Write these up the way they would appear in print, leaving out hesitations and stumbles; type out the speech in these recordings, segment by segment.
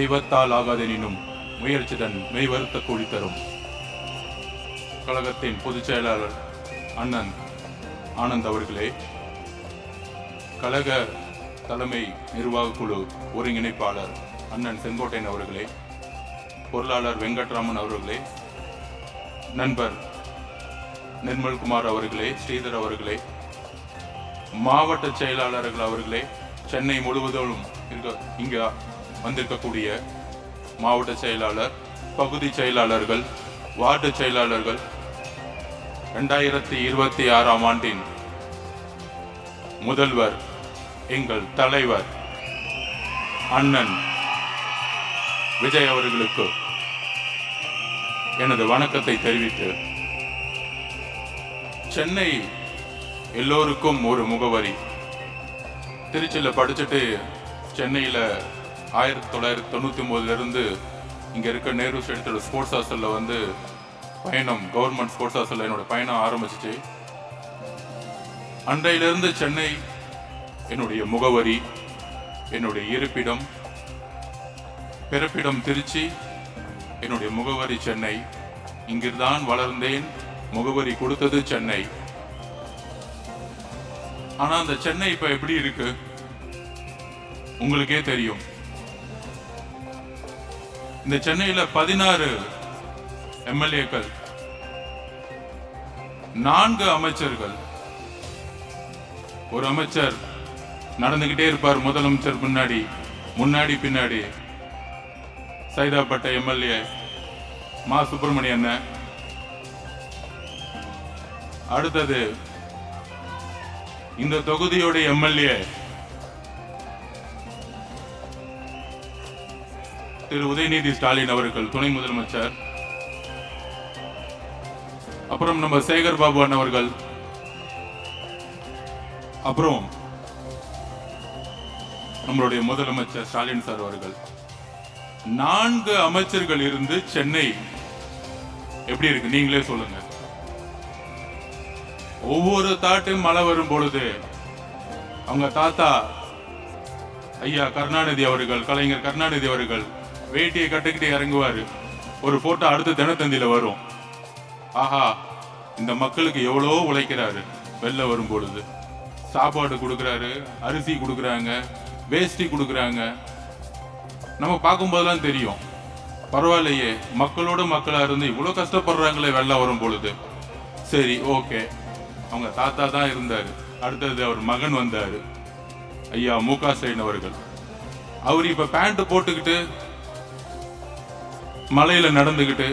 தெய்வத்தால் ஆகாதெனினும் முயற்சிதன் மெய்வருத்த கூலி தரும். கழகத்தின் பொதுச் செயலாளர் அண்ணன் ஆனந்த் அவர்களே, கழக தலைமை நிர்வாக குழு ஒருங்கிணைப்பாளர் அண்ணன் செங்கோட்டையன் அவர்களே, பொருளாளர் வெங்கட்ராமன் அவர்களே, நண்பர் நிர்மல்குமார் அவர்களே, ஸ்ரீதர் அவர்களே, மாவட்ட செயலாளர்கள் அவர்களே, சென்னை முழுவதும் இங்க வந்திருக்கக்கூடிய மாவட்ட செயலாளர், பகுதி செயலாளர்கள், வார்டு செயலாளர்கள், 2026ஆம் ஆண்டின் முதல்வர் எங்கள் தலைவர் அண்ணன் விஜய் அவர்களுக்கு எனது வணக்கத்தை தெரிவித்து, சென்னை எல்லோருக்கும் ஒரு முகவரி. திருச்சியில படிச்சுட்டு சென்னையில 1999 இங்க இருக்க நேரு ஸ்டேடியத்தோட ஸ்போர்ட்ஸ் ஹாஸ்டல்ல பயணம், கவர்மெண்ட் ஸ்போர்ட்ஸ் ஹாஸ்டல்ல என்னோட பயணம் ஆரம்பிச்சிச்சு. அன்றையிலிருந்து சென்னை என்னுடைய முகவரி, என்னுடைய இருப்பிடம், பிறப்பிடம் திருச்சி, என்னுடைய முகவரி சென்னை. இங்கிருந்தான் வளர்ந்தேன், முகவரி கொடுத்தது சென்னை. ஆனா அந்த சென்னை இப்ப எப்படி இருக்கு உங்களுக்கே தெரியும். இந்த சென்னையில 16 எம்எல்ஏக்கள், 4 அமைச்சர்கள். ஒரு அமைச்சர் நடந்துகிட்டே இருப்பார், முதலமைச்சர் முன்னாடி பின்னாடி. சைதாப்பேட்டை எம்எல்ஏ மா சுப்பிரமணியன். அடுத்தது இந்த தொகுதியோட எம்எல்ஏ திரு உதயநிதி ஸ்டாலின் அவர்கள், துணை முதலமைச்சர். அப்புறம் நம்ம சேகர் பாபு அண்ணன் அவர்கள், அப்புறம் நம்மளுடைய முதலமைச்சர் ஸ்டாலின் சார் அவர்கள். 4 அமைச்சர்கள் இருந்து சென்னை எப்படி இருக்கு நீங்களே சொல்லுங்க. ஒவ்வொரு தாட்டும் மழை வரும் பொழுது அவங்க தாத்தா ஐயா கருணாநிதி அவர்கள், கலைஞர் கருணாநிதி அவர்கள் வேட்டியை கட்டுக்கிட்டே இறங்குவாரு. ஒரு போட்டோ அடுத்த தினத்தந்தியில வரும். ஆஹா, இந்த மக்களுக்கு எவ்வளோ உழைக்கிறாரு. வெள்ளம் வரும் பொழுது சாப்பாடு கொடுக்குறாரு, அரிசி கொடுக்குறாங்க, வேஷ்டி கொடுக்குறாங்க. நம்ம பார்க்கும் போதெல்லாம் தெரியும், பரவாயில்லையே மக்களோட மக்களா இருந்து இவ்வளவு கஷ்டப்படுறாங்களே வெள்ளம் வரும் பொழுது. சரி, ஓகே, அவங்க தாத்தா தான் இருந்தாரு. அடுத்தது அவர் மகன் வந்தாரு, ஐயா மு.க. ஸ்டாலின் அவர்கள். அவர் இப்ப பேண்ட் போட்டுக்கிட்டு மலையில நடந்துகிட்டு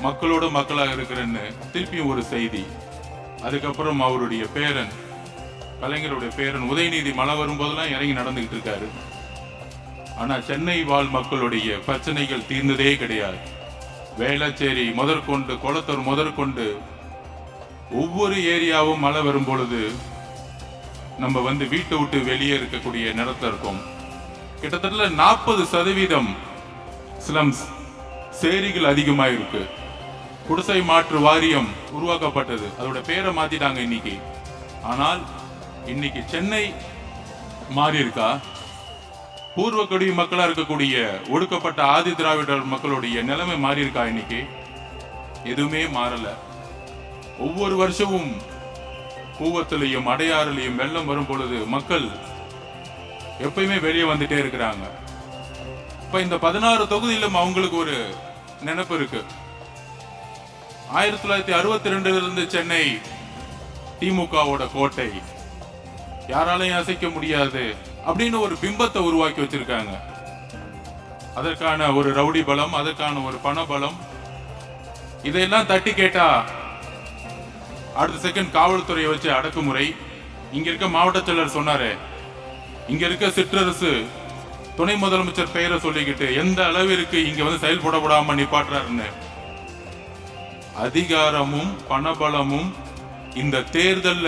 மக்களோட மக்களாக இருக்கிறேன்னு திருப்பியும் ஒரு செய்தி. அதுக்கப்புறம் அவருடைய பேரன், கலைஞருடைய பேரன் உதயநிதி மழை வரும்போதெல்லாம் இறங்கி நடந்துகிட்டு இருக்காரு. ஆனா சென்னை வாழ் மக்களுடைய பிரச்சனைகள் தீர்ந்ததே கிடையாது. வேளச்சேரி முதற்கொண்டு, கொளத்தூர் முதற்கொண்டு ஒவ்வொரு ஏரியாவும் மழை வரும் பொழுது நம்ம வீட்டை விட்டு வெளியே இருக்கக்கூடிய நேரத்தில் இருக்கும். கிட்டத்தட்ட 40% ஸ்லம்ஸ், சேரிகள் அதிகமா இருக்கு. குடிசை மாற்று வாரியம் உருவாக்கப்பட்டது, அதோட பேரை மாத்திட்டாங்க இன்னைக்கு. ஆனால் இன்னைக்கு சென்னை மாறி இருக்கா? பூர்வக்குடி மக்களா இருக்கக்கூடிய ஒடுக்கப்பட்ட ஆதி திராவிடர் மக்களுடைய நிலைமை மாறி இருக்கா? இன்னைக்கு எதுவுமே மாறல. ஒவ்வொரு வருஷமும் கூவத்திலையும் அடையாறுலையும் வெள்ளம் வரும் பொழுது மக்கள் எப்பயுமே வெளியே வந்துட்டே இருக்கிறாங்க. இப்ப இந்த 16 தொகுதியிலும் அவங்களுக்கு ஒரு நினைப்பு இருக்கு. 1962 இருந்து சென்னை திமுகவோட கோட்டை, யாராலையும் அசைக்க முடியாது அப்படின்னு ஒரு பிம்பத்தை உருவாக்கி வச்சிருக்காங்க. அதற்கான ஒரு ரவுடி பலம், அதற்கான ஒரு பண பலம், இதையெல்லாம் தட்டி கேட்டா அடுத்த செகண்ட் காவல்துறையை வச்சு அடக்குமுறை. இங்க இருக்க மாவட்ட செயலர் சொன்னாரு, இங்க இருக்க சிற்றரசு துணை முதலமைச்சர் பெயரை சொல்லிக்கிட்டு எந்த அளவிற்கு இங்க செயல்படப்படாம நிப்பாட்டுறாருன்னு. அதிகாரமும் பணபலமும் இந்த தேர்தல்ல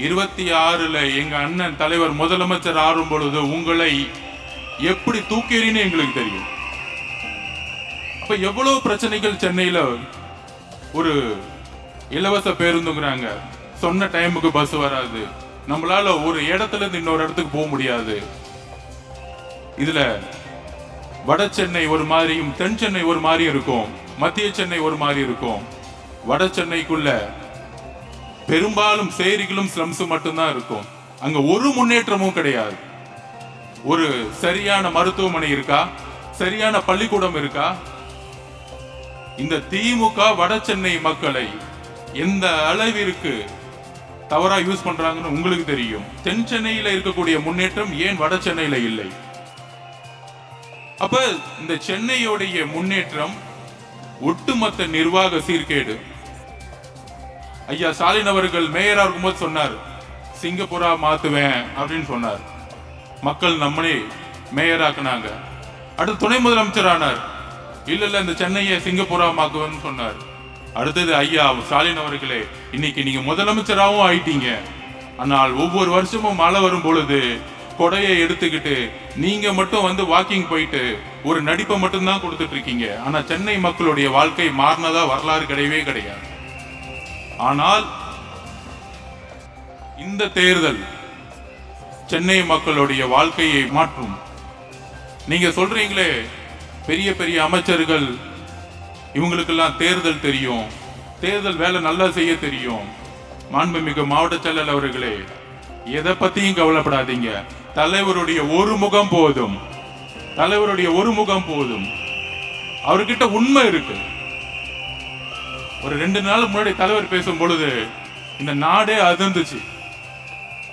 26 எங்க அண்ணன் தலைவர் முதலமைச்சர் ஆறும் பொழுது உங்களை எப்படி தூக்கிறீன்னு எங்களுக்கு தெரியும். அப்ப எவ்வளவு பிரச்சனைகள் சென்னையில. ஒரு இலவச பேருந்துங்கிறாங்க, சொன்ன டைமுக்கு பஸ் வராது, நம்மளால ஒரு இடத்துல இருந்து இன்னொரு இடத்துக்கு போக முடியாது. இதுல வட சென்னை ஒரு மாதிரியும் தென் சென்னை ஒரு மாதிரி இருக்கும், மத்திய சென்னை ஒரு மாதிரி இருக்கும். வட சென்னைக்குள்ள பெரும்பாலும் சேரிகளும் ஸ்லம்ஸும் மட்டும்தான் இருக்கும். அங்க ஒரு முன்னேற்றமும் கிடையாது. ஒரு சரியான மருத்துவமனை இருக்கா? சரியான பள்ளிக்கூடம் இருக்கா? இந்த திமுக வட சென்னை மக்களை எந்த அளவிற்கு தவறா யூஸ் பண்றாங்கன்னு உங்களுக்கு தெரியும். தென் சென்னையில இருக்கக்கூடிய முன்னேற்றம் ஏன் வட சென்னையில இல்லை? அப்ப இந்த சென்னையுடைய முன்னேற்றம் ஒட்டுமொத்த நிர்வாக சீர்கேடு. ஐயா ஸ்டாலின் அவர்கள் மேயரா இருக்கும்போது சொன்னார், சிங்கப்பூரா மாத்துவேன் அப்படின்னு சொன்னார். மக்கள் நம்மளே மேயராக்குனாங்க. அடுத்து துணை முதலமைச்சர் ஆனார். இல்ல இந்த சென்னையை சிங்கப்பூரா மாக்குவேன்னு சொன்னார். அடுத்தது ஐயா ஸ்டாலின் அவர்களே, இன்னைக்கு நீங்க முதலமைச்சராகவும் ஆயிட்டீங்க. ஆனால் ஒவ்வொரு வருஷமும் மழை வரும் பொழுது கொடையை எடுத்துக்கிட்டு நீங்க மட்டும் வந்து வாக்கிங் போயிட்டு ஒரு நடிப்பை மட்டும்தான் கொடுத்துட்டு இருக்கீங்க. ஆனா சென்னை மக்களுடைய வாழ்க்கை மாறினதா வரலாறு கிடையவே கிடையாது. ஆனால் இந்த தேர்தல் சென்னை மக்களுடைய வாழ்க்கையை மாற்றும். நீங்க சொல்றீங்களே பெரிய பெரிய அமைச்சர்கள் இவங்களுக்கெல்லாம் தேர்தல் தெரியும், தேர்தல் வேலை நல்லா செய்ய தெரியும். மாண்புமிகு மாவட்ட செயலர் அவர்களே, எதை பத்தியும் கவலைப்படாதீங்க. தலைவருடைய ஒரு முகம் போதும், தலைவருடைய ஒரு முகம் போதும். அவர்கிட்ட உண்மை இருக்கு. ஒரு 2 நாள் முன்னாடி தலைவர் பேசும் பொழுது இந்த நாடே அதிர்ந்துச்சு.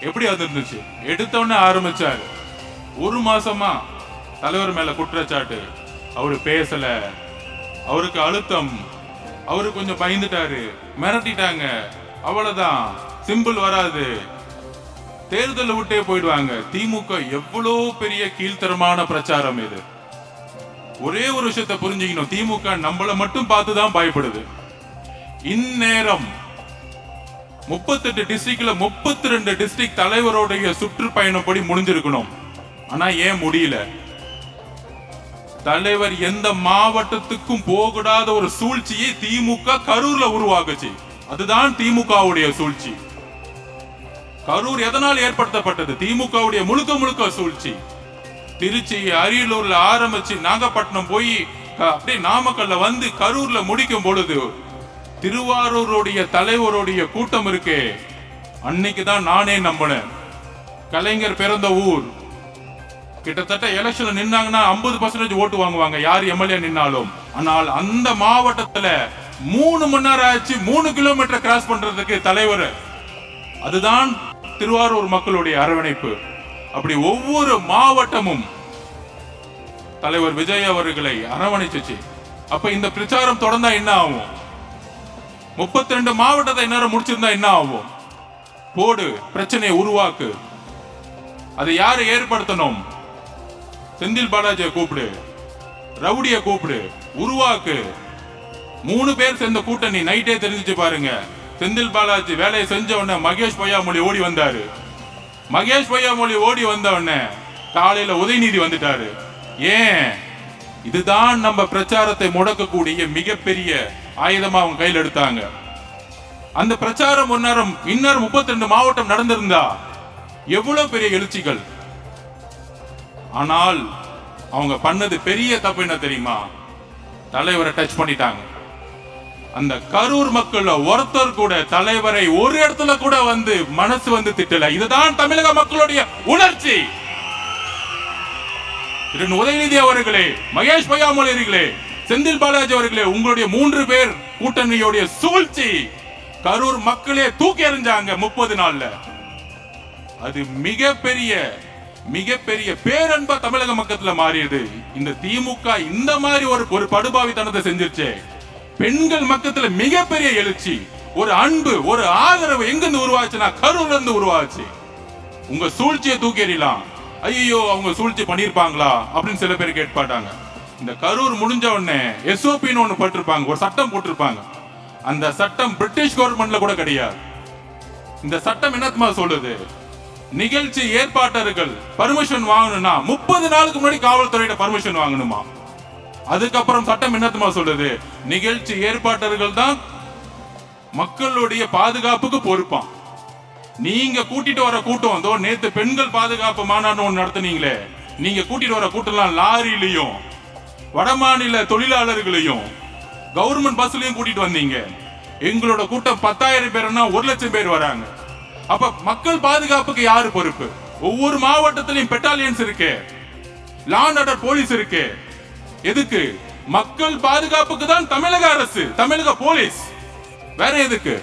எப்படி அதிர்ந்துச்சு? எடுத்தவொடனே ஆரம்பிச்சாரு. 1 மாசமா தலைவர் மேல குற்றச்சாட்டு. அவரு பேசல, அவருக்கு அழுத்தம், அவரு கொஞ்சம் பயந்துட்டாரு, மிரட்டிட்டாங்க, அவ்வளவுதான், சிம்பிள் வராது, தேர்தலை விட்டே போயிடுவாங்க. திமுக எவ்வளவு பெரிய கீழ்த்தரமான பிரச்சாரம் இது. ஒரே ஒரு விஷயத்தை புரிஞ்சுக்கணும், திமுக நம்மள மட்டும் பார்த்துதான் பயப்படுது. இந்நேரம் 38 டிஸ்ட்ரிக்ட்ல 32 டிஸ்ட்ரிக்ட் தலைவருடைய சுற்றுப்பயணம் படி முடிஞ்சிருக்கணும். ஆனா ஏன் முடியல? தலைவர் எந்த மாவட்டத்துக்கும் போகக்கூடாத ஒரு சூழ்ச்சியை திமுக கரூர்ல உருவாக்குச்சு. அதுதான் திமுகவுடைய சூழ்ச்சி. கரூர் எதனால் ஏற்படுத்தப்பட்டது? திமுகவுடைய முழுக்க முழுக்க சூழ்ச்சி. திருச்சி அரியலூர்ல ஆரம்பிச்சு நாகப்பட்டினம் போய் அப்படியே நாமக்கல்ல வந்து கரூர்ல முடிக்கும் பொழுது திருவாரூருடைய தலைவருடைய கூட்டம் இருக்கே, அன்னைக்குதான் நானே நம்பினேன். கலைஞர் பிறந்த ஊர். கிட்டத்தட்ட எலெக்ஷன்ல நின்னாங்கன்னா 50% ஓட்டு வாங்குவாங்க யார் எம்எல்ஏ நின்னாலும். ஆனால் அந்த மாவட்டத்துல 3 மணி நேரம் ஆச்சு 3 கிலோமீட்டர் கிராஸ் பண்றதுக்கு தலைவர். அதுதான் திருவாரூர் மக்களுடைய அரவணைப்பு. அப்படி ஒவ்வொரு மாவட்டமும் தலைவர் விஜய் அவர்களை அரவணைச்சு. அப்ப இந்த பிரச்சாரம் தொடர்ந்தா என்ன ஆகும்? 32 மாவட்டத்தை நேரம் முடிச்சிருந்தா என்ன ஆகும்? போடு, பிரச்சனையை உருவாக்கு. அதை யாரு ஏற்படுத்தணும்? செந்தில் பாலாஜியை கூப்பிடு, ரவுடியை கூப்பிடு, உருவாக்கு. 3 பேர் சேர்ந்த கூட்டணி. நைட்டே தெரிஞ்சிச்சு பாருங்க. செந்தில் பாலாஜி வேலையை செஞ்ச உடனே மகேஷ் பொய்யாமொழி ஓடி வந்தாரு. மகேஷ் பொய்யாமொழி ஓடி வந்த உடனே காலையில உதயநிதி வந்துட்டாரு. ஏன்? இதுதான் நம்ம பிரச்சாரத்தை முடக்கக்கூடிய மிகப்பெரிய ஆயுதமா அவங்க கையில் எடுத்தாங்க. அந்த பிரச்சாரம் இன்னும் 32 மாவட்டம் நடந்திருந்தா எவ்வளவு பெரிய எழுச்சிகள். ஆனால் அவங்க பண்ணது பெரிய தப்பு என்ன தெரியுமா? தலைவரை டச் பண்ணிட்டாங்க. அந்த கரூர் மக்கள் ஒருத்தர் கூட தலைவரை ஒரு இடத்துல கூட வந்து மனசு வந்து திட்டல. இதுதான் தமிழக மக்களுடைய உணர்ச்சி. உதயநிதி அவர்களே, மகேஷ் பொய்யாமொழி அவர்களே, செந்தில் பாலாஜி அவர்களே, உங்களுடைய 3 பேர் கூட்டணியோடைய சூழ்ச்சி கரூர் மக்களே தூக்கி எறிஞ்சாங்க 30 நாள்ல. அது மிகப்பெரிய பேரன்பா தமிழக மக்கத்துல மாறியது. இந்த திமுக இந்த மாதிரி ஒரு படுபாவித்தனத்தை செஞ்சிருச்சு. பெண்கள் மக்கத்துல மிகப்பெரிய எழுச்சி, ஒரு அன்பு, ஒரு ஆதரவு எங்கிருந்து உருவாச்சுன்னா கரூர்ல இருந்து உருவாச்சு. உங்க சூழ்ச்சியை தூக்கி எறியலாம். ஐயோ அவங்க சூழ்ச்சி பண்ணிருப்பாங்களா அப்படின்னு சில பேர் கேட்பாட்டாங்க. இந்த கரூர் முடிஞ்ச உடனே எஸ்ஓபின்னு ஒண்ணு போட்டிருப்பாங்க, ஒரு சட்டம் போட்டிருப்பாங்க. அந்த சட்டம் பிரிட்டிஷ் கவர்மெண்ட்ல கூட கிடையாது. இந்த சட்டம் என்னத்துமா சொல்லுது? நிகழ்ச்சி ஏற்பாட்டர்கள் பர்மிஷன் வாங்கணும்னா 30 நாளுக்கு முன்னாடி காவல்துறையிட பர்மிஷன் வாங்கணுமா? அதுக்கப்புறம் சட்டம் என்னத்துமா சொல்லுது? நிகழ்ச்சி ஏற்பாட்டர்கள் தான் மக்களுடைய பாதுகாப்புக்கு பொறுப்பான். நீங்க கூட்டிட்டு வர கூட்டம், நேத்து பெண்கள் பாதுகாப்பு மாநாடு ஒன்று நடத்துனீங்களே, நீங்க கூட்டிட்டு வர கூட்டம் லாரியிலையும் வடமாநில தொழிலாளர்களையும் கவர்மெண்ட் பஸ்லயும் கூட்டிட்டு வந்தீங்க. எங்களோட கூட்டம் 10,000 பேர்னா 1,00,000 பேர் வராங்க. அப்ப மக்கள் பாதுகாப்புக்கு யாரு பொறுப்பு? ஒவ்வொரு மாவட்டத்திலையும் பெட்டாலியன்ஸ் இருக்கு, லா அண்ட் ஆர்டர் போலீஸ் இருக்கு. எதுக்கு? மக்கள் பாதுகாப்புக்கு தான் தமிழக அரசு, தமிழக போலீஸ். வேற எதுக்கு?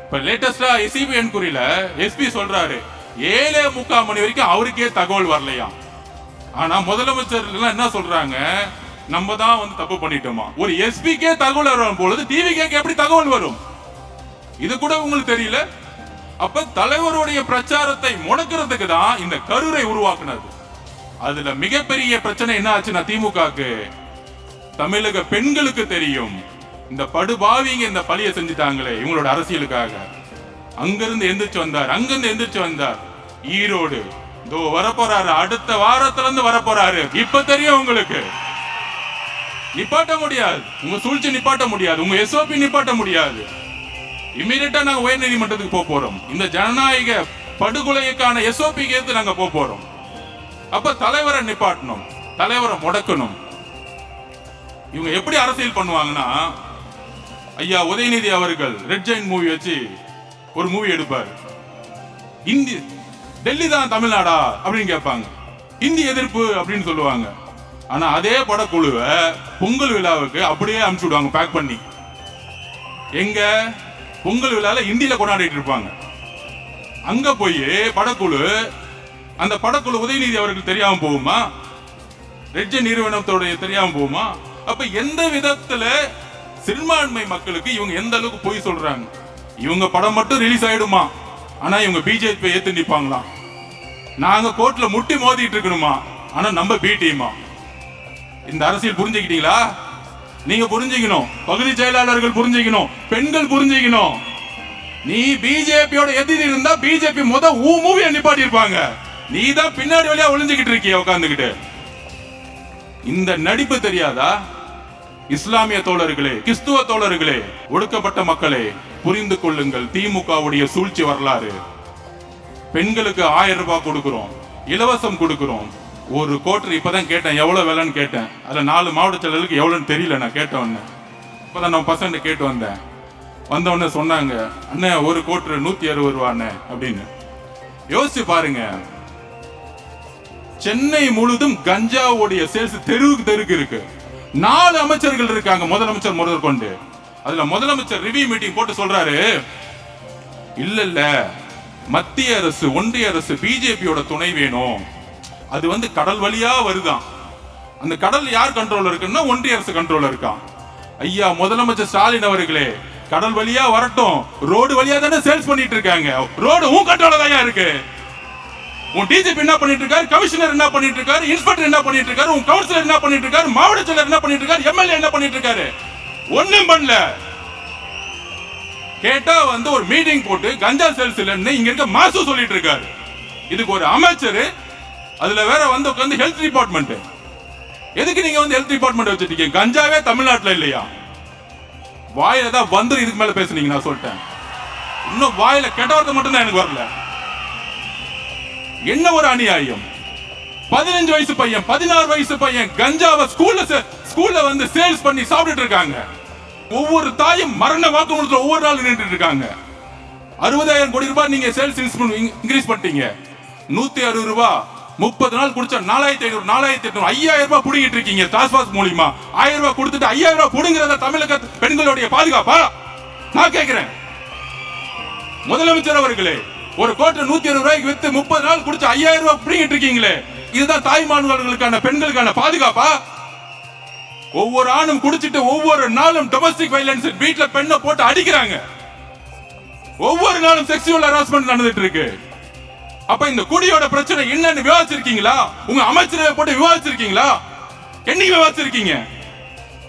இப்ப லேட்டஸ்டா எஸ்சிபி என்கொயரியில எஸ்பி சொல்றாரு 7:45 மணி வரைக்கும் அவருக்கே தகவல் வரலையா. ஆனா முதலமைச்சர் என்ன சொல்றாங்க, நம்ம தான் வந்து தப்பு பண்ணிட்டோமா. ஒரு எஸ்பிக்கே தகவல் வரும் பொழுது டிவிக்கே எப்படி தகவல் வரும்? இது கூட உங்களுக்கு தெரியல. அப்ப தலைவருடைய பிரச்சாரத்தை முடக்கிறதுக்கு தான் இந்த கருரை உருவாக்குனது. அதுல மிகப்பெரிய பிரச்சனை என்ன ஆச்சுன்னா, திமுகக்கு தமிழக பெண்களுக்கு தெரியும் இந்த படுபாவிங்க இந்த பழிய செஞ்சுட்டாங்களே இவங்களோட அரசியலுக்காக. அங்கிருந்து எந்திரிச்சு வந்தார், அங்கிருந்து எந்திரிச்சு வந்தார். ஈரோடு இதோ வரப்போறாரு, அடுத்த வாரத்துல இருந்து வரப்போறாரு. இப்ப தெரியும் உங்களுக்கு. நிப்பாட்ட முடியாது, உங்க சூழ்ச்சி நிப்பாட்ட முடியாது, உங்க எஸ்ஓபி நிப்பாட்ட முடியாது. இமீடியட்டா நாங்க உயர் நீதிமன்றத்துக்கு போறோம். இந்த ஜனநாயக படுகொலைக்கான எஸ்ஓபி கேட்டு நாங்க போறோம். அப்ப தலைவரை நிப்பாட்டணும், தலைவரை முடக்கணும். இவங்க எப்படி அரசியல் பண்ணுவாங்கன்னா, ஐயா உதயநிதி அவர்கள் ரெட் ஜெயின் மூவி வச்சு ஒரு மூவி எடுப்பாரு. இந்தி டெல்லி தான் தமிழ்நாடா அப்படின்னு கேட்பாங்க, இந்தி எதிர்ப்பு அப்படின்னு சொல்லுவாங்க. ஆனா அதே படக்குழுவை பொங்கல் விழாவுக்கு அப்படியே அனுப்பிச்சு விடுவாங்க பேக் பண்ணி. எங்க பொங்கல் விழால இந்தியில கொண்டாடிட்டு இருப்பாங்க. அங்க போய் படக்குழு, அந்த படக்குழு உதயநிதி அவர்கள் தெரியாம போகுமா? ரெட் ஜெயின் நிறுவனத்தோட தெரியாம போகுமா? அப்ப எந்த விதத்துல சிறுபான்மை மக்களுக்கு இவங்க எந்த அளவுக்கு போய் சொல்றாங்க? இவங்க படம் மட்டும் ரிலீஸ் ஆயிடுமா, ஆனா இவங்க பிஜேபி ஏத்து நிப்பாங்களாம். நாங்க கோர்ட்ல முட்டி மோதிட்டு இருக்கணுமா, ஆனா நம்ம பி டீமா. இந்த அரசியல் புரிஞ்சுக்கிட்டீங்களா? நீங்க புரிஞ்சுக்கணும், பகுதி செயலாளர்கள் புரிஞ்சுக்கணும், பெண்கள் புரிஞ்சுக்கணும். நீ பிஜேபியோட எதிரி இருந்தா பிஜேபி மூவியை நிப்பாட்டி இருப்பாங்க. நீ தான் பின்னாடி வழியா ஒளிஞ்சுக்கிட்டு இருக்கிய உட்கார்ந்துகிட்டு. இந்த நடிப்பு தெரியாதா? இஸ்லாமிய தோழர்களே, கிறிஸ்துவ தோழர்களே, ஒடுக்கப்பட்ட மக்களே, புரிந்து கொள்ளுங்கள் திமுகவுடைய சூழ்ச்சி வரலாறு. பெண்களுக்கு 1000 ரூபாய் கொடுக்கிறோம், இலவசம் கொடுக்கிறோம். ஒரு கோட்டர் இப்பதான் கேட்டேன், எவ்வளவு விலைன்னு கேட்டேன். அதுல 4 மாவட்ட செயலருக்கு எவ்வளவுன்னு தெரியல. நான் கேட்டவொன்னு இப்பதான் நம்ம பசங்க கேட்டு வந்தேன். வந்தவொடனே சொன்னாங்க, அண்ணே ஒரு கோட்டர் 160 ரூபாண்ணே அப்படின்னு. யோசிச்சு பாருங்க, சென்னை முழுதும் கஞ்சாவுடைய சேல்ஸ் தெருவுக்கு இருக்கு. 4 அமைச்சர்கள் இருக்காங்க, முதலமைச்சர் முதல் கொண்டு. அதுல முதலமைச்சர் ரிவ்யூ மீட்டிங் போட்டு சொல்றாரு, இல்ல மத்திய அரசு, ஒன்றிய அரசு, பிஜேபியோட துணை வேணும். அது வந்து கடல் வழியா வருதான். அந்த கடல் யார் கண்ட்ரோல் இருக்குன்னா ஒன்றிய அரசு கண்ட்ரோல் இருக்கான். ஐயா முதலமைச்சர் ஸ்டாலின் அவர்களே, கடல் வழியா வரட்டும், ரோடு வழியா தானே சேல்ஸ் பண்ணிட்டு இருக்காங்க. ரோடு உன் கண்ட்ரோல தான் இருக்கு. உன் டிஜிபி என்ன பண்ணிட்டு இருக்காரு, கமிஷனர் என்ன பண்ணிட்டு இருக்காரு, இன்ஸ்பெக்டர் என்ன பண்ணிட்டு இருக்காரு, உன் கவுன்சிலர் என்ன பண்ணிட்டு இருக்காரு, மாவட்ட செயலர் என்ன பண்ணிட்டு இருக்காரு, எம்எல்ஏ என்ன பண்ணிட்டு இருக்காரு? ஒண்ணும் பண்ணல. கேட்டா வந்து ஒரு மீட்டிங் போட்டு கஞ்சா சேல்ஸ் இல்லன்னு இங்க இருக்க மாசு சொல்லிட்டு இருக்காரு. இதுக்கு ஒரு அமைச்சர், அதுல வேற வந்து உட்கார்ந்து ஹெல்த் டிபார்ட்மெண்ட். எதுக்கு நீங்க வந்து ஹெல்த் டிபார்ட்மெண்ட் வச்சிருக்கீங்க? கஞ்சாவே தமிழ்நாட்டுல இல்லையா? வாயில தான் வந்து இதுக்கு மேல பேசுனீங்க. நான் சொல்லிட்டேன், இன்னும் வாயில கெட்ட வார்த்தை மட்டும் தான் எனக்கு வரல. என்ன ஒரு அநியாயம்! 15 வயசு பையன், 16 வயசு பையன் கஞ்சாவை ஸ்கூல்ல வந்து சேல்ஸ் பண்ணி சாப்பிட்டு இருக்காங்க. ஒவ்வொரு தாயும் மரண வாக்குமூலத்துல ஒவ்வொரு நாள் நின்றுட்டு இருக்காங்க. 60,000 கோடி ரூபாய் நீங்க சேல்ஸ் இன்க்ரீஸ் பண்ணிட்டீங்க. 160 ரூபாய் 30 நாள் குடிச்சா 4,500, 4,800, 5,000 ரூபாய் புடுங்கிட்டு இருக்கீங்க. டாஸ்மாக் மூலியமா 1000 ரூபாய் கொடுத்துட்டு 5,000 ரூபாய் புடுங்கிறத தமிழக பெண்களுடைய பாதுகாப்பா? நான் கேட்கிறேன். முதலமைச்சர் அவர்களே, ஒரு கோட்டை 160 ரூபாய்க்கு வித்து 30 நாள் குடிச்சு 5,000 ரூபாய் புடுங்கிட்டு இருக்கீங்களே, இதுதான் தாய்மானவர்களுக்கான பெண்களுக்கான பாதுகாப்பா? ஒவ்வொரு ஆணும் குடிச்சிட்டு ஒவ்வொரு நாளும் டொமஸ்டிக் வயலன்ஸ், வீட்டுல பெண்ணை போட்டு அடிக்கிறாங்க. ஒவ்வொரு நாளும் செக்சுவல் ஹராஸ்மெண்ட் நடந்துட்டு இருக்கு. அப்ப இந்த குடியோட பிரச்சனை என்னன்னு விவாதிச்சிருக்கீங்களா? உங்க அமைச்சரவை போட்டு விவாதிச்சிருக்கீங்களா? என்னைக்கு விவாதிச்சிருக்கீங்க?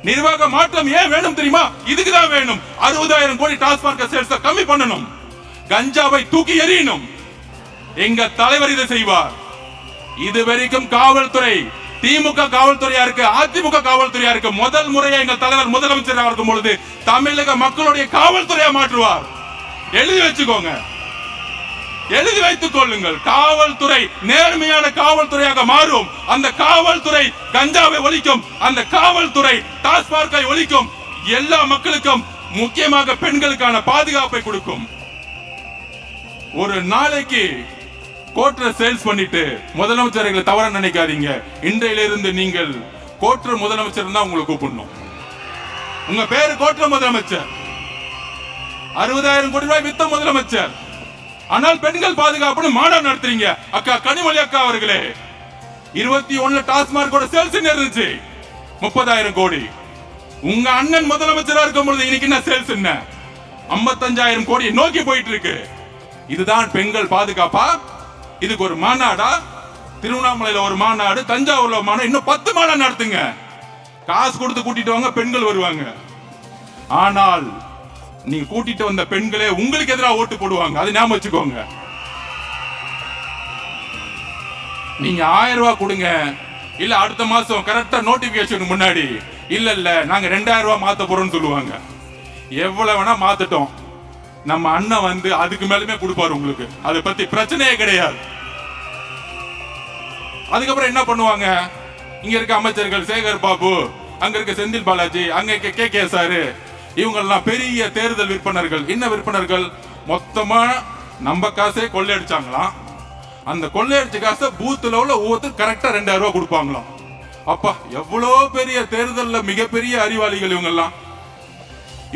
நிர்வாக மாற்றம் ஏன் வேணும் தெரியுமா? இதுக்குதான் வேணும். 60,000 கோடி டாஸ்மாக் சேல்ஸ் கம்மி பண்ணணும், கஞ்சாவை தூக்கி எறியணும். எங்க தலைவர் இதை செய்வார். இதுவரைக்கும் காவல்துறை, திமுக காவல்துறையா இருக்கு, அதிமுக காவல்துறையா இருக்கு. முதல் முறையா எங்கள் தலைவர் முதலமைச்சராக இருக்கும் பொழுது தமிழக மக்களுடைய காவல்துறையா மாற்றுவார். எழுதி வச்சுக்கோங்க. எழுதி வைத்துக் கொள்ளுங்கள். காவல்துறை நேர்மையான காவல்துறையாக மாறும். அந்த காவல்துறை கஞ்சாவை ஒழிக்கும். அந்த காவல்துறை டாஸ்மார்க்கை ஒழிக்கும். எல்லா மக்களுக்கும், முக்கியமாக பெண்களுக்கான பாதுகாப்பை கொடுக்கும். ஒரு நாளைக்கு கோட்டரை சேல்ஸ் பண்ணிட்டு முதலமைச்சர்களை தவற நினைக்காதீங்க. இன்றையிலிருந்து நீங்கள் கோட்டர் முதலமைச்சர் தான் உங்களை கூப்பிடணும். உங்க பேரு கோட்டர் முதலமைச்சர். 60,000 கோடி ரூபாய் வித்த முதலமைச்சர். ஆனால் பெண்கள் பாதுகாப்புன்னு மாநாடு நடத்துறீங்க. அக்கா கனிமொழி அக்கா அவர்களே, 21 டாஸ்மார்க்கோட சேல்ஸ் இருந்துச்சு 30,000 கோடி. உங்க அண்ணன் முதலமைச்சரா இருக்கும் பொழுது இன்னைக்கு என்ன சேல்ஸ் என்ன? 55,000 கோடி நோக்கி போயிட்டு இருக்கு. இதுதான் பெண்கள் பாதுகாப்பா? இதுக்கு ஒரு மாநாடா? திருவண்ணாமலையில ஒரு மாநாடு, தஞ்சாவூர்ல ஒரு மாநாடு, இன்னும் 10 மாநாடு நடத்துங்க. காசு கொடுத்து கூட்டிட்டு வாங்க, பெண்கள் வருவாங்க. ஆனால் நீங்க கூட்டிட்டு வந்த பெண்களே உங்களுக்கு எதிராக ஓட்டு போடுவாங்க. அது ஞாபகம் வச்சுக்கோங்க. நீங்க 1000 ரூபாய் கொடுங்க, இல்ல அடுத்த மாசம் கரெக்டா நோட்டிபிகேஷன் முன்னாடி இல்ல நாங்க 2000 ரூபாய் மாத்த போறோம்னு சொல்லுவாங்க. எவ்வளவு வேணா மாத்தட்டும், நம்ம அண்ணன் வந்து அதுக்கு மேலுமே கொடுப்பாரு உங்களுக்கு. அதை பத்தி பிரச்சனையே கிடையாது. அதுக்கப்புறம் என்ன பண்ணுவாங்க? இங்க இருக்க அமைச்சர்கள் சேகர் பாபு, அங்க இருக்க செந்தில் பாலாஜி, அங்க இருக்க கே சாரு, இவங்க எல்லாம் பெரிய தேர்தல் விற்பனர்கள். என்ன விற்பனர்கள்? மொத்தமா நம்ம காசே கொள்ளையடிச்சாங்களாம். அந்த கொள்ளையடிச்ச காசை பூத்துல உள்ள ஒவ்வொருத்தர் கரெக்டா 2000 ரூபாய் கொடுப்பாங்களாம். அப்பா, எவ்வளவு பெரிய தேர்தல்ல மிகப்பெரிய அறிவாளிகள் இவங்க எல்லாம்.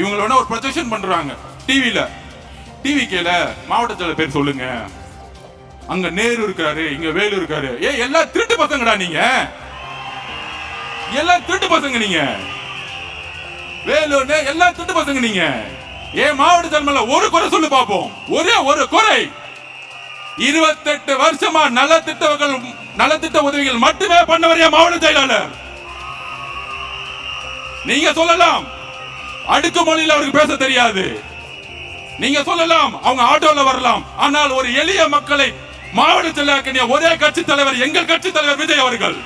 இவங்கள ஒரு ப்ரொஜெக்ஷன் பண்றாங்க டிவி கேல மாவட்ட செயலர் பேர் சொல்லுங்க. அங்க நேரு இருக்காரு, இங்க வேலு இருக்காரு. எல்லாம் திருட்டு பசங்கடா நீங்க. எல்லாம் திருட்டு பசங்க நீங்க. வேலு எல்லாம் திருட்டு பசங்க நீங்க. மாவட்ட செயலர் ஒரு குறை சொல்லு பாப்போம். ஒரே ஒரு குறை. 28 வருஷமா நலத்திட்ட உதவிகள் மட்டுமே பண்ணவர் மாவட்ட செயலாளர். நீங்க சொல்லலாம் அடுக்குமொழியில் அவருக்கு பேச தெரியாது. நீங்க சொல்லலாம் அவங்க ஆட்டோல வரலாம். ஆனால் ஒரு எளிய மக்களை மாவட்ட செயலாளர் ஒரே கட்சி தலைவர், எங்கள் கட்சி தலைவர் விஜய் அவர்கள்.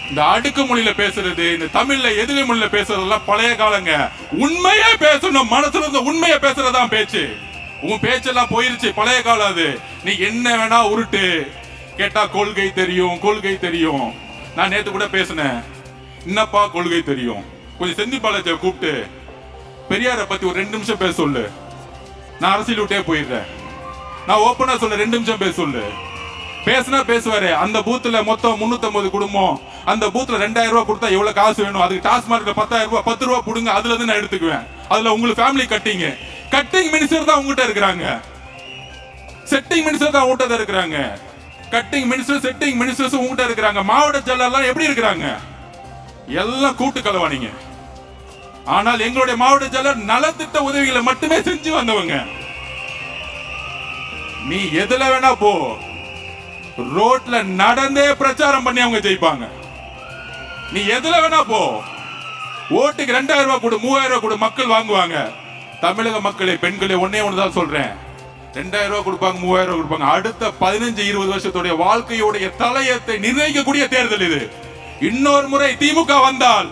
இந்த அடுக்குமொழியில பேசுறது, இந்த தமிழ்ல எதிரி மொழியில பேசுறதெல்லாம் பழைய காலங்க. உண்மையே பேசணும், மனசுல இருந்து உண்மையை பேசுறதுதான் பேச்சு. உன் பேச்செல்லாம் போயிருச்சு, பழைய காலம் அது. நீ என்ன வேணா உருட்டு. கேட்டா கொள்கை தெரியும், கொள்கை தெரியும். நான் நேத்து கூட பேசினேன். என்னப்பா கொள்கை தெரியும்? கொஞ்சம் செந்தில் பாலாஜியை கூப்பிட்டு பெரியாரை பத்தி ஒரு 2 நிமிஷம் பேச சொல்லு. நான் அரசியல் விட்டே போயிடுறேன். நான் ஓப்பனா சொல்ல 2 நிமிஷம் பேச சொல்லு. பேசினா பேசுவாரு. அந்த பூத்துல மொத்தம் 350 குடும்பம். அந்த பூத்துல 2000 ரூபாய் கொடுத்தா எவ்வளவு காசு வேணும்? அதுக்கு டாஸ்மார்க்ல 10,000 ரூபாய், 10 ரூபாய் கொடுங்க. அதுல இருந்து நான் எடுத்துக்குவேன். அதுல உங்களுக்கு ஃபேமிலி கட்டிங் மினிஸ்டர் தான் உங்ககிட்ட இருக்கிறாங்க. செட்டிங் மினிஸ்டர் தான் உங்ககிட்ட இருக்கிறாங்க. கட்டிங் மினிஸ்டர், செட்டிங் மினிஸ்டர்ஸ் உங்ககிட்ட இருக்கிறாங்க. மாவட்ட செயலாளர் எப்படி இருக்கிறாங்க? எல்லாம் கூட்டு கலவானீங்க. ஆனால் எங்களுடைய மாவட்ட செயலர் நலத்திட்ட உதவிகளை மட்டுமே செஞ்சு வந்தவங்க. நீ எதுல வேணா போ, ரோட்ல நடந்தே பிரச்சாரம் பண்ணி அவங்க ஜெயிப்பாங்க. நீ எதுல வேணா போ, ஓட்டுக்கு 2000 ரூபாய் கொடு, 3000 ரூபாய் கொடு, மக்கள் வாங்குவாங்க. தமிழக மக்களை, பெண்களை ஒன்னே ஒண்ணுதான் சொல்றேன். 2000 ரூபாய் கொடுப்பாங்க, 3000 ரூபாய் கொடுப்பாங்க. அடுத்த 15-20 வருஷத்துடைய வாழ்க்கையுடைய தலையத்தை நிர்ணயிக்கக்கூடிய தேர்தல் இது. இன்னொரு முறை திமுக வந்தால்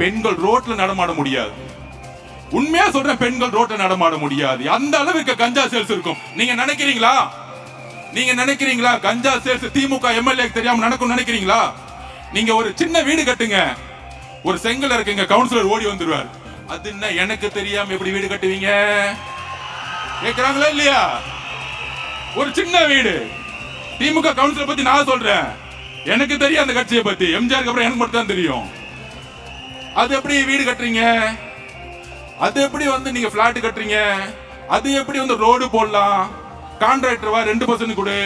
பெண்கள் ரோட்ல நடமாட முடியாது. உண்மையா சொல்றேன், பெண்கள் ரோட்ல நடமாட முடியாது. அந்த அளவுக்கு கஞ்சா சேல்ஸ் இருக்கும். நீங்க நினைக்கிறீங்களா? நீங்க நினைக்கிறீங்களா கஞ்சா சேல்ஸ் திமுக எம்எல்ஏ தெரியாம நடக்கும் நினைக்கிறீங்களா? நீங்க ஒரு சின்ன வீடு கட்டுங்க, ஒரு செங்கல் இருக்குங்க, கவுன்சிலர் ஓடி வந்துருவார். அது என்ன எனக்கு தெரியாம எப்படி வீடு கட்டுவீங்க கேக்குறாங்களா இல்லையா? ஒரு சின்ன வீடு. திமுக கவுன்சிலர் பத்தி நான் சொல்றேன், எனக்கு தெரியும் அந்த கட்சியை பத்தி. எம்ஜிஆருக்கு அப்புறம் எனக்கு மட்டும் தான் தெரியும். அது எப்படி வீடு கட்டுறீங்க? அது எப்படி நீங்க பிளாட் கட்டுறீங்க? அது எப்படி ரோடு போடலாம்? கான்ட்ராக்டர் 2% கொடு,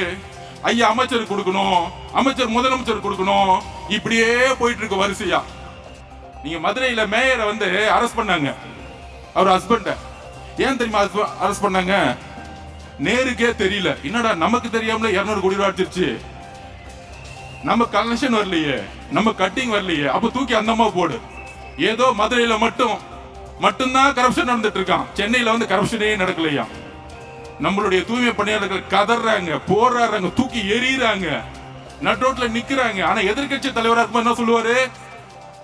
ஐயா அமைச்சர் கொடுக்கணும், அமைச்சர் முதலமைச்சர் கொடுக்கணும். இப்படியே போயிட்டு இருக்கு வரிசையா. நீங்க மதுரையில மேயரை அரெஸ்ட் பண்ணாங்க, அவர் ஹஸ்பண்ட. ஏன் தெரியுமா அரெஸ்ட் பண்ணாங்க? நேருக்கே தெரியல. என்னடா நமக்கு தெரியாமல 200 கோடி ரூபாய் அடிச்சிருச்சு, நம்ம கலெக்ஷன் வரலையே, நம்ம கட்டிங் வரலையே, அப்ப தூக்கி அந்தமா போடு. ஏதோ மதுரையில மட்டும்தான் கரப்ஷன் நடந்துட்டு இருக்கான். சென்னையில கரப்ஷனே நடக்கலையா. நம்மளுடைய தூய்மை பணியாளர்கள் கதறாங்க, போராடுறாங்க, தூக்கி எறியறாங்க, நட் ரோட்ல நிக்கிறாங்க. ஆனா எதிர்கட்சி தலைவரா இருக்கும் என்ன சொல்லுவாரு?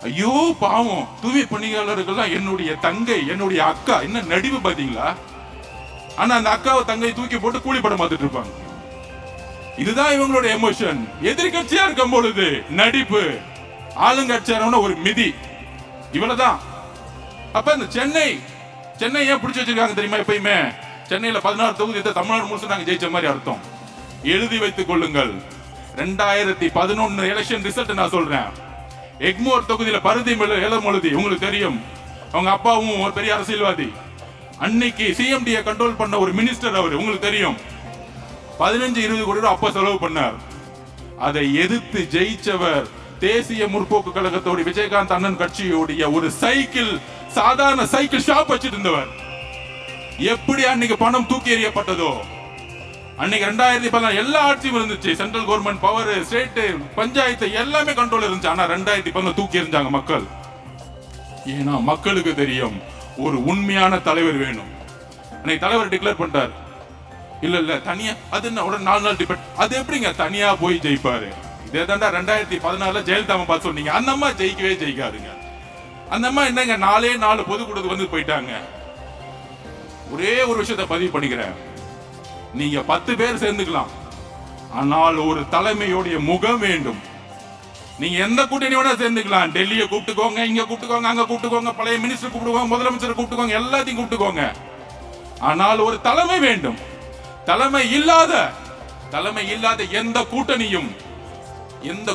ஐயோ பாவம், தூய்மை பணியாளர்கள்லாம் என்னுடைய தங்கை, என்னுடைய அக்கா. என்ன நடிவு பாத்தீங்களா? ஆனா அந்த அக்காவை தங்கை தூக்கி போட்டு கூலி படம் பார்த்துட்டு இருப்பாங்க. இதுதான் இவங்களோட எமோஷன். எதிர்கட்சியா இருக்கும் பொழுது நடிப்பு, ஆளுங்கட்சியான ஒரு மிதி, இவ்வளவுதான். அப்ப இந்த சென்னை ஏன் பிடிச்சி வச்சிருக்காங்க தெரியுமா? எப்பயுமே சென்னையில 16 தொகுதி தமிழ்நாடு முழுசு நாங்க ஜெயிச்ச மாதிரி அர்த்தம். எழுதி வைத்துக் கொள்ளுங்கள். 2011 எலெக்ஷன் ரிசல்ட் நான் சொல்றேன். எக்மோர் தொகுதியில பருதி எழுதி உங்களுக்கு தெரியும். அவங்க அப்பாவும் ஒரு பெரிய அரசியல்வாதி. அன்னைக்கு சிஎம்டியை கண்ட்ரோல் பண்ண ஒரு மினிஸ்டர் அவர், உங்களுக்கு தெரியும். 15-20 கோடி ரூபாய் அப்பா செலவு பண்ணார். அதை எதிர்த்து ஜெயிச்சவர் தேசிய முற்போக்கு கழகத்தோட விஜயகாந்த் அண்ணன் கட்சியோடைய ஒரு சைக்கிள், சாதாரண சைக்கிள் ஷாப் வச்சிட்டு இருந்தவர். எப்படி அன்னைக்கு பணம் தூக்கி எறியப்பட்டதோ, அன்னைக்கு 2014 எல்லா ஆட்சியும் இருந்துச்சு. Central government power, state, panchayat எல்லாமே கண்ட்ரோல் இருந்துச்சு. ஆனா 2014 தூக்கி எறிஞ்சாங்க மக்கள். ஏன்னா மக்களுக்கு தெரியும் ஒரு உண்மையான தலைவர் வேணும். அன்னைக்கு தலைவர் டிக்ளேர் பண்ணிட்டார். இல்ல தனியா அது என்ன உடனே 4 நாள் டிபேட், அது எப்படிங்க தனியா போய் ஜெயிப்பாரு? இதே தாண்டா 2014 ஜெயலலிதா பார்த்து சொன்னீங்க. அந்த அம்மா ஜெயிக்கவே ஜெயிக்காதுங்க. அந்த அம்மா என்னங்க 4 பொதுக்கூட்டத்துக்கு வந்து போயிட்டாங்க. ஒரே ஒரு விஷயத்தை பதிவு பண்ணிக்கிறேன். நீங்க 10 பேர் சேர்ந்துக்கலாம், ஆனால் ஒரு தலைமையோடைய முகம் வேண்டும். நீங்க எந்த கூட்டணி வேணா சேர்ந்துக்கலாம். டெல்லியை கூப்பிட்டுக்கோங்க, இங்க கூப்பிட்டுக்கோங்க, அங்க கூப்பிட்டுக்கோங்க, பழைய மினிஸ்டர் கூப்பிட்டுக்கோங்க, முதலமைச்சர் கூப்பிட்டுக்கோங்க, எல்லாத்தையும் கூப்பிட்டுக்கோங்க. ஆனால் ஒரு தலைமை வேண்டும். தலைமை இல்லாத எந்த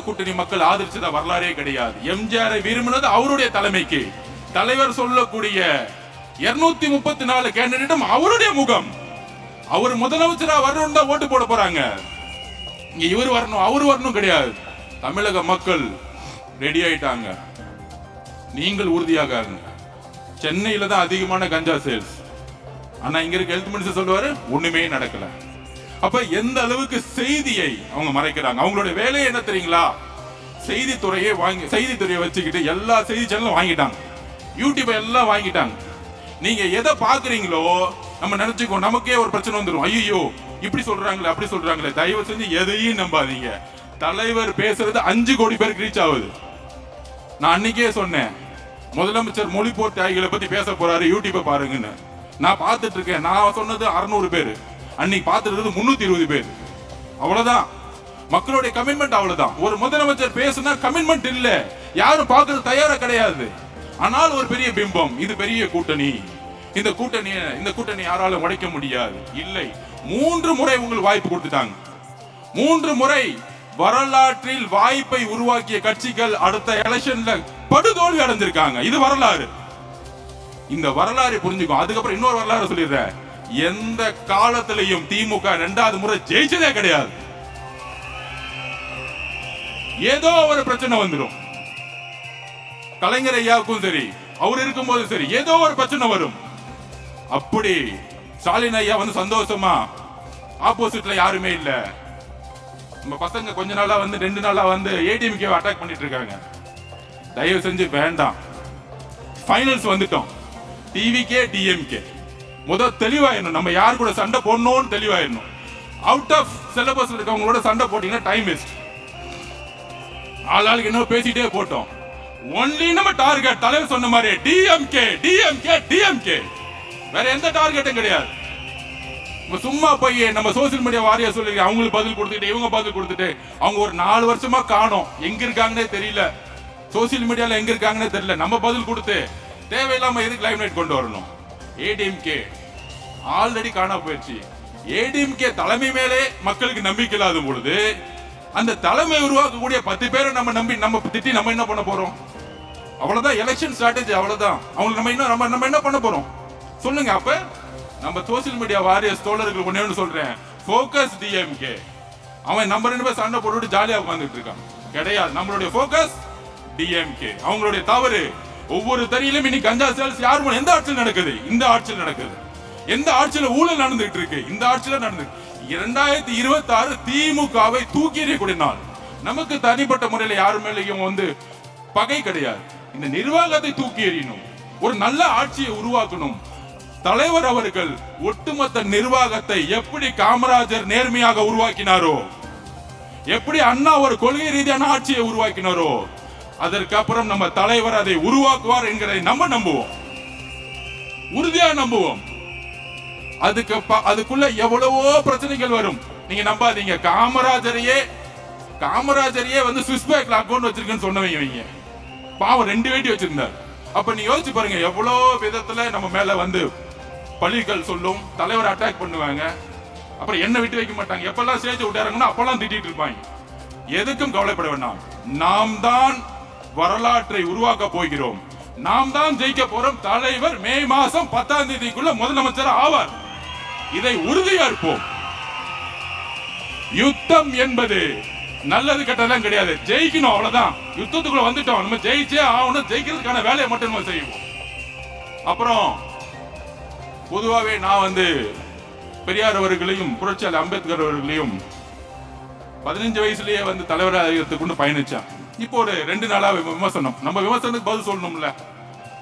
கூட்டணி மக்கள் ஆதரிச்சத வரலாறே கிடையாது. எம்ஜிஆரை விரும்பினது அவருடைய தலைமைக்கு. தலைவர் சொல்லக்கூடிய 234 கேண்டிடேட்டும் அவருடைய முகம். அவர் முதலமைச்சரா வரணும் தான் ஓட்டு போட போறாங்க. இங்க இவர் வரணும் அவர் வரணும் கிடையாது. தமிழக மக்கள் ரெடி ஆயிட்டாங்க. நீங்கள் உறுதியாக. சென்னையில தான் அதிகமான கஞ்சா சேல்ஸ். ஆனா இங்க இருக்க ஹெல்த் மினிஸ்டர் சொல்லுவாரு ஒண்ணுமே நடக்கல. அப்ப எந்த அளவுக்கு செய்தியை அவங்க மறைக்கிறாங்க. அவங்களுடைய வேலையை என்ன தெரியுங்களா? செய்தித்துறையை வச்சுக்கிட்டு எல்லா செய்தி சேனலும் வாங்கிட்டாங்க, யூடியூப் எல்லாம் வாங்கிட்டாங்க. நீங்க எதை பாக்குறீங்களோ நம்ம நினைச்சுக்கோ, நமக்கே ஒரு பிரச்சனை வந்துடும். ஐயோ இப்படி சொல்றாங்களே அப்படி சொல்றாங்களே. தயவு செஞ்சு எதையும் நம்பாதீங்க. தலைவர் பேசுறது 5 கோடி பேருக்கு ரீச் ஆகுது. நான் அன்னைக்கே சொன்னேன், முதலமைச்சர் மொழிபோர் தியாகிகளை பத்தி பேச போறாரு, யூடியூப் பாருங்கன்னு. நான் பார்த்துட்டு இருக்கேன். நான் சொன்னது 600 பேர், அன்னைக்கு பார்த்துட்டு 320 பேர். அவ்வளவுதான் மக்களுடைய கமிட்மெண்ட். அவ்வளவுதான். ஒரு முதலமைச்சர் பேசுனா கமிட்மெண்ட் இல்ல, யாரும் பார்க்கறது தயாரா கிடையாது. ஆனால் ஒரு பெரிய பிம்பம், இது பெரிய கூட்டணி, இந்த கூட்டணி யாராலும் உடைக்க முடியாது. இல்லை, 3 முறை உங்களுக்கு வாய்ப்பு கொடுத்துட்டாங்க. 3 முறை வரலாற்றில் வாய்ப்பை உருவாக்கிய கட்சிகள் அடுத்த எலெக்ஷன்ல படுதோல்வி அடைஞ்சிருக்காங்க. இது வரலாறு. இந்த வரலாறு புரிஞ்சுக்கும். அதுக்கப்புறம் இன்னொரு வரலாறு சொல்லிடுறேன். எந்த காலத்திலையும் திமுக 2வது முறை ஜெயிச்சதே கிடையாது. ஏதோ ஒரு பிரச்சனை வந்துடும். கலைஞர் ஐயாவுக்கும் சரி, அவர் இருக்கும் போது சரி, ஏதோ ஒரு பிரச்சனை வரும். அப்படி ஸ்டாலின் ஐயா வந்து சந்தோஷமா ஆப்போசிட்ல யாருமே இல்ல. நம்ம பசங்க கொஞ்ச நாளா வந்து 2 நாளா வந்து ஏடிஎம்கே அட்டாக் பண்ணிட்டு இருக்காங்க. தயவு செஞ்சு வேண்டாம். ஃபைனல்ஸ் வந்துட்டோம். டிவிகே டிஎம்கே தெளிவாயிடணும். நம்ம யாரு கூட சண்டை போடணும்னு தெளிவாயிடணும். அவுட் ஆஃப் சிலபஸ் இருக்கவங்களோட சண்டை போட்டீங்கன்னா டைம் வேஸ்ட். ஆளாளுக்கு என்ன பேசிட்டே போட்டோம். ஒன்லி நம்ம டார்கெட் தலைவர் சொன்ன மாதிரி டிஎம்கே டிஎம்கே டிஎம்கே, வேற எந்த டார்கெட்டும் கிடையாது. சும்மா போய் நம்ம சோசியல் மீடியா வாரியா சொல்லி அவங்களுக்கு பதில் கொடுத்துட்டு இவங்க பதில் கொடுத்துட்டு அவங்க ஒரு 4 வருஷமா காணோம். எங்க இருக்காங்கன்னே தெரியல, சோசியல் மீடியால எங்க இருக்காங்கன்னே தெரியல. நம்ம பதில் கொடுத்து தேவையில்லாம எதுக்கு லைவ் நைட் கொண்டு வரணும்? ஏடிஎம்கே ஆல்ரெடி காணா போயிடுச்சு. ஏடிஎம்கே தலைமை மேலே மக்களுக்கு நம்பிக்கை இல்லாத பொழுது அந்த தலைமை உருவாக்கக்கூடிய 10 பேரை நம்ம திட்டி நம்ம என்ன பண்ண போறோம்? அவ்வளவுதான் எலெக்ஷன் ஸ்ட்ராட்டஜி. அவ்வளவுதான். அவங்களுக்கு நம்ம என்ன பண்ண போறோம் சொல்லுங்க. அப்ப நம்ம சோசியல் மீடியா வாரியர்ஸ் தோழர்கள் ஒண்ணு சொல்றேன், ஃபோக்கஸ் டிஎம்கே. அவன் நம்ம 2 பேர் சண்டை போட்டுட்டு ஜாலியா உட்கார்ந்துட்டு இருக்கான். கிடையாது. நம்மளுடைய ஃபோக்கஸ் டிஎம்கே. அவங்களுடைய தவறு ஒவ்வொரு தறியிலும் இன்னைக்கு கஞ்சா சேல்ஸ் யார் எந்த ஆட்சியில் நடக்குது? இந்த ஆட்சியில் நடக்குது. எந்த ஆட்சியில ஊழல் நடந்துட்டு இருக்கு? இந்த ஆட்சியில நடந்து. 2026 திமுகவை தூக்கி எறியக்கூடிய நாள். நமக்கு தனிப்பட்ட முறையில யாரு மேலேயும் வந்து பகை கிடையாது. இந்த நிர்வாகத்தை தூக்கி எறியணும், ஒரு நல்ல ஆட்சியை உருவாக்கணும். தலைவர் அவர்கள் ஒட்டுமொத்த நிர்வாகத்தை எப்படி காமராஜர் நேர்மையாக உருவாக்கினாரோ, எப்படி அண்ணா ஒரு கொள்கை ரீதியான ஆட்சியை உருவாக்கினாரோ, அதற்கப்புறம் நம்ம தலைவர் அதை உருவாக்குவார் என்கிறதை நம்ம நம்புவோம், உறுதியா நம்புவோம். அதுக்குள்ள எவ்வளவோ பிரச்சனைகள் வரும். நீங்க நம்பாதீங்க. காமராஜரையே வந்து சுவிஸ் பேங்க்ல அக்கௌண்ட் வச்சிருக்கேன்னு சொன்னவங்க பாவம் 2 வேட்டி வச்சிருந்தார். அப்ப நீ யோசிச்சு பாருங்க, எவ்வளவு விதத்துல நம்ம மேல வந்து பழிகள் சொல்லும், தலைவர் அட்டாக் பண்ணுவாங்க, அப்புறம் என்ன விட்டு வைக்க மாட்டாங்க. எப்பெல்லாம் ஸ்டேஜ் விட்டாருங்கன்னா அப்பெல்லாம் திட்டிட்டு இருப்பாங்க. எதுக்கும் கவலைப்பட வேண்டாம். நாம் தான் வரலாற்றை உருவாக்க போகிறோம், நாம் தான் ஜெயிக்க போறோம். தலைவர் மே மாசம் 10ஆம் தேதிக்குள்ள முதலமைச்சர் ஆவார். இதை உறுதியா இருப்போம். யுத்தம் என்பது நல்லது கெட்டதெல்லாம் கிடையாது, ஜெயிக்கணும் அவ்வளவுதான். யுத்தத்துக்குள்ள வந்துட்டோம், நம்ம ஜெயிச்சே ஆகணும். ஜெயிக்கிறதுக்கான வேலையை மட்டும் நம்ம செய்வோம். அப்புறம் பொதுவாகவே நான் வந்து பெரியார் அவர்களையும் புரட்சியாளர் அம்பேத்கர் அவர்களையும் 15 வயசுலயே வந்து தலைவராக கொண்டு பயணிச்சான். இப்போ ஒரு 2 நாளா விமர்சனம். நம்ம விமர்சனத்துக்கு பதில் சொல்லணும்ல,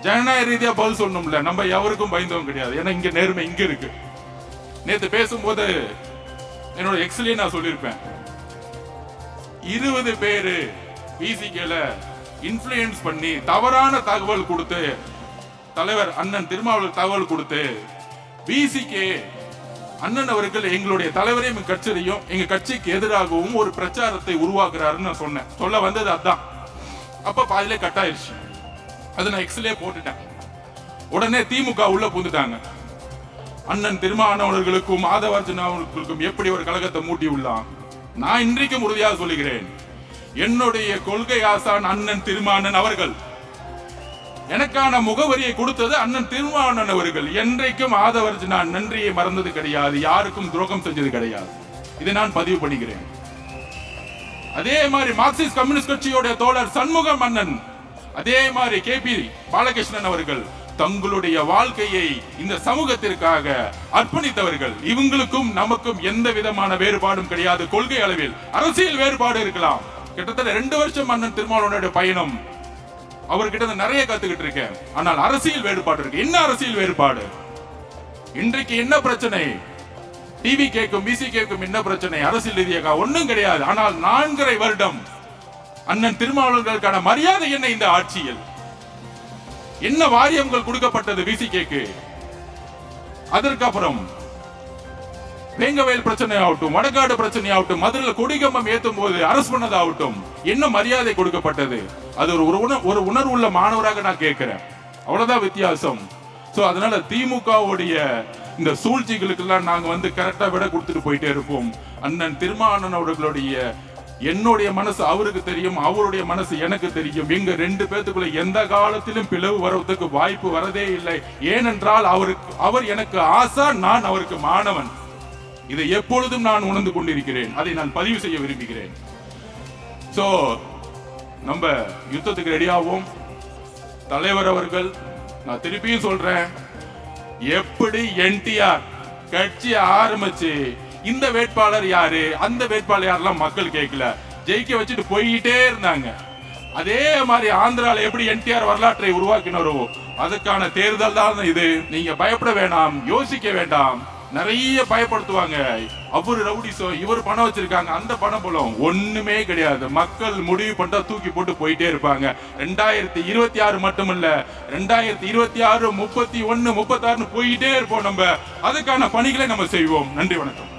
ஜனநாயக ரீதியா பதில் சொல்லணும்ல. நம்ம எவருக்கும் பயந்தவங்க கிடையாது. ஏன்னா இங்க நேர்மை இங்க இருக்கு. நேத்து பேசும்போது என்னோட எக்ஸ்லயே நான் சொல்லியிருப்பேன், 20 பேரு பிசிகேல இன்ஃப்ளூயன்ஸ் பண்ணி தவறான தகவல் கொடுத்து, தலைவர் அண்ணன் திருமாவளவன் தகவல் கொடுத்து, பிசிகே அண்ணன் அவர்கள் எங்களுடைய தலைவரையும் கட்சியையும் எங்க கட்சிக்கு எதிராகவும் ஒரு பிரச்சாரத்தை உருவாக்குறாருன்னு நான் சொன்னேன். சொல்ல வந்தது அதான். அப்ப பாதிலே கட் ஆயிடுச்சு. அதை நான் எக்ஸ்லயே போட்டுட்டேன். உடனே திமுக உள்ள புந்துட்டாங்க. அண்ணன் திருமாவளவர்களுக்கும் மாதவர்ஜன் அவர்களுக்கும் எப்படி ஒரு கழகத்தை மூட்டி உள்ளான். நான் இன்றைக்கும் உறுதியாக சொல்லுகிறேன், என்னுடைய கொள்கை ஆசான் அண்ணன் திருமாவளவன் அவர்கள். எனக்கான முகவரியை கொடுத்தது அண்ணன் திருமாவளவன் அவர்கள். என்றைக்கும் ஆதவர்ஜனா நன்றியை மறந்தது கிடையாது, யாருக்கும் துரோகம் செஞ்சது கிடையாது. இதை நான் பதிவு பண்ணுகிறேன். அதே மாதிரி மார்க்சிஸ்ட் கம்யூனிஸ்ட் கட்சியோட தோழர் சண்முகம் அண்ணன், அதே மாதிரி கேபி பாலகிருஷ்ணன் அவர்கள் தங்களுடைய வாழ்க்கையை இந்த சமூகத்திற்காக அர்ப்பணித்தவர்கள். இவங்களுக்கும் நமக்கும் எந்த விதமான வேறுபாடும் கிடையாது. கொள்கை அளவில் அரசியல் வேறுபாடு இருக்கலாம். கிட்டத்தட்ட 2 வருஷம் அண்ணன் திருமாவளவனுடைய பயணம், அவர்கிட்ட நிறைய கத்துக்கிட்டு இருக்கேன். ஆனால் அரசியல் வேறுபாடு இருக்கு. என்ன அரசியல் வேறுபாடு? இன்றைக்கு என்ன பிரச்சனை? டிவி கேக்கும் பிசி கேக்கும் என்ன பிரச்சனை? அரசியல் ரீதியாக ஒன்றும் கிடையாது. ஆனால் 4.5 வருடம் அண்ணன் திருமாவளவர்களுக்கான மரியாதை என்ன? இந்த ஆட்சியில் என்ன வாரியங்கள் கொடுக்கப்பட்டது பிசிகேக்கு? அதற்கப்புறம் வேங்கவேல் பிரச்சனை ஆகட்டும், வடகாடு பிரச்சனை ஆகட்டும், மதுரையில் கொடிகம்பம் ஏத்தும் போது அரசு பண்ணதாகட்டும், என்ன மரியாதை கொடுக்கப்பட்டது? அது ஒரு உணர்வு உள்ள மாணவராக நான் கேட்கிறேன். அவ்வளவுதான் வித்தியாசம். சோ அதனால திமுகவுடைய இந்த சூழ்ச்சிகளுக்கு எல்லாம் நாங்க வந்து கரெக்டா விட கொடுத்துட்டு போயிட்டே இருப்போம். அண்ணன் திருமாவளவன் அவர்களுடைய என்னுடைய மனசு அவருக்கு தெரியும், அவருடைய மனசு எனக்கு தெரியும். எங்க 2 பேத்துக்குள்ள எந்த காலத்திலும் பிளவு வருவதற்கு வாய்ப்பு வரதே இல்லை. ஏனென்றால் அவர் எனக்கு ஆசான், நான் அவருக்கு மாணவன். இதை எப்பொழுதும் நான் உணர்ந்து கொண்டிருக்கிறேன். அதை நான் பதிவு செய்ய விரும்புகிறேன். சோ நம்ம யுத்தத்துக்கு ரெடியாவோம். தலைவர் அவர்கள், நான் திருப்பியும் சொல்றேன், எப்படி என்டிஆர் கட்சி ஆரம்பிச்சு இந்த வேட்பாளர் யாரு, அந்த வேட்பாளர் யாரெல்லாம் மக்கள் கேட்கல, ஜெயிக்க வச்சுட்டு போயிட்டே இருந்தாங்க. அதே மாதிரி ஆந்திரால எப்படி என்டிஆர் வரலாற்றை உருவாக்கினாரோ அதுக்கான தேர்தல் தான் இது. நீங்க பயப்பட வேண்டாம், யோசிக்க வேண்டாம். நிறைய பயப்படுத்துவாங்க, அவரு ரவுடிசோ, இவர் பணம் வச்சிருக்காங்க, அந்த பணம் போலும் ஒண்ணுமே கிடையாது. மக்கள் முடிவு பண்ணா தூக்கி போட்டு போயிட்டே இருப்பாங்க. 2026 மட்டுமல்ல, 2026, 31, 36 போயிட்டே இருப்போம். நம்ம அதுக்கான பணிகளை நம்ம செய்வோம். நன்றி, வணக்கம்.